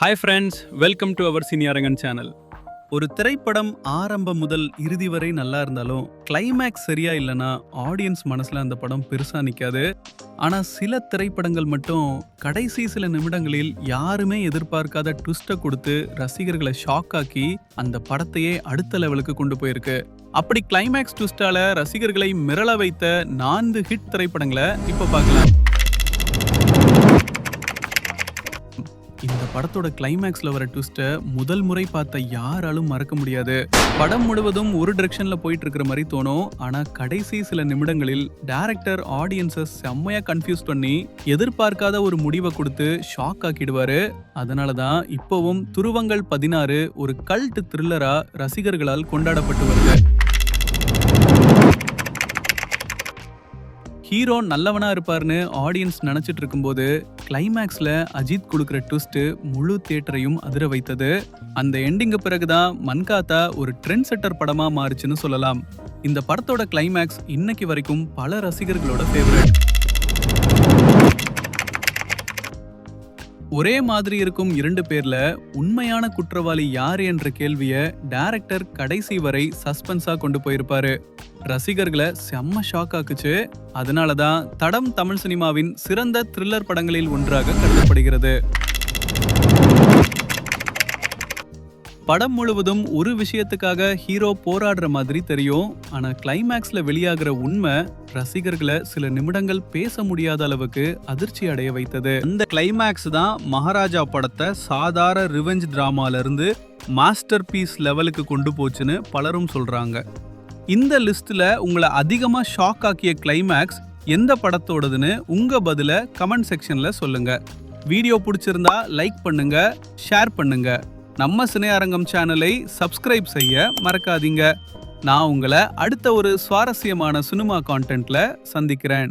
Hi friends, welcome to our சினியாரங்கன் channel. ஒரு திரைப்படம் ஆரம்பம் முதல் இறுதி வரை நல்லா இருந்தாலும் கிளைமேக்ஸ் சரியா இல்லைன்னா ஆடியன்ஸ் மனசுல அந்த படம் பெருசா நிக்காது. ஆனா சில திரைப்படங்கள் மட்டும் கடைசி சில நிமிடங்களில் யாருமே எதிர்பார்க்காத ட்விஸ்ட்டை கொடுத்து ரசிகர்களை ஷாக் ஆக்கி அந்த படத்தையே அடுத்த லெவலுக்கு கொண்டு போயிருக்கு. அப்படி கிளைமேக்ஸ் ட்விஸ்டால ரசிகர்களை மிரள வைத்த 4 ஹிட் திரைப்படங்களை இப்ப பார்க்கலாம். இந்த படத்தோட கிளைமேக்ஸ்ல வர ட்விஸ்ட்டை முதல் முறை பார்த்த யாராலும் மறக்க முடியாது. படம் முழுவதும் ஒரு டிரெக்ஷன்ல போயிட்டு இருக்கிற மாதிரி தோணும். ஆனா கடைசி சில நிமிடங்களில் டைரக்டர் ஆடியன்ஸை செம்மையா கன்ஃபியூஸ் பண்ணி எதிர்பார்க்காத ஒரு முடிவை கொடுத்து ஷாக் ஆக்கிடுவாரு. அதனாலதான் இப்பவும் துருவங்கள் 16 ஒரு கல்ட் த்ரில்லரா ரசிகர்களால் கொண்டாடப்பட்டு வருது. ஹீரோ நல்லவனா இருப்பார்னு ஆடியன்ஸ் நினைச்சிட்டு இருக்கும்போது கிளைமேக்ஸ்ல அஜித் கொடுக்கிற ட்விஸ்ட் முழு தியேட்டரையும் அதிர வைத்தது. அந்த எண்டிங்கு பிறகுதான் மன்காத்தா ஒரு ட்ரெண்ட் செட்டர் படமா மாறுச்சுன்னு சொல்லலாம். இந்த படத்தோட கிளைமேக்ஸ் இன்னைக்கு வரைக்கும் பல ரசிகர்களோட ஃபேவரட். ஒரே மாதிரி இருக்கும் 2 பேர்ல உண்மையான குற்றவாளி யாரு என்ற கேள்வியை டைரக்டர் கடைசி வரை சஸ்பென்ஸா கொண்டு போயிருப்பாரு. ரசிகர்களை செம்ம ஷாக் ஆக்குச்சு. அதனாலதான் தடம் தமிழ் சினிமாவின் சிறந்த த்ரில்லர் படங்களில் ஒன்றாக கருதப்படுகிறது. படம் முழுவதும் ஒரு விஷயத்துக்காக ஹீரோ போராடுற மாதிரி தெரியும். ஆனா கிளைமேக்ஸ்ல வெளியாகிற உண்மை ரசிகர்களை சில நிமிடங்கள் பேச முடியாத அளவுக்கு அதிர்ச்சி அடைய வைத்தது. இந்த கிளைமேக்ஸ் தான் மகாராஜா படத்தை சாதாரண ரிவெஞ்ச் டிராமால இருந்து மாஸ்டர் பீஸ் லெவலுக்கு கொண்டு போச்சுன்னு பலரும் சொல்றாங்க. இந்த லிஸ்ட்ல உங்களை அதிகமா ஷாக் ஆக்கிய கிளைமேக்ஸ் எந்த படத்தோடதுன்னு உங்க பதில கமெண்ட் செக்ஷன்ல சொல்லுங்க. வீடியோ பிடிச்சிருந்தா லைக் பண்ணுங்க, ஷேர் பண்ணுங்க. நம்ம சினியாரங்கம் சேனலை சப்ஸ்கிரைப் செய்ய மறக்காதீங்க. நான் உங்களை அடுத்த ஒரு சுவாரஸ்யமான சினிமா கான்டென்ட்ல சந்திக்கிறேன்.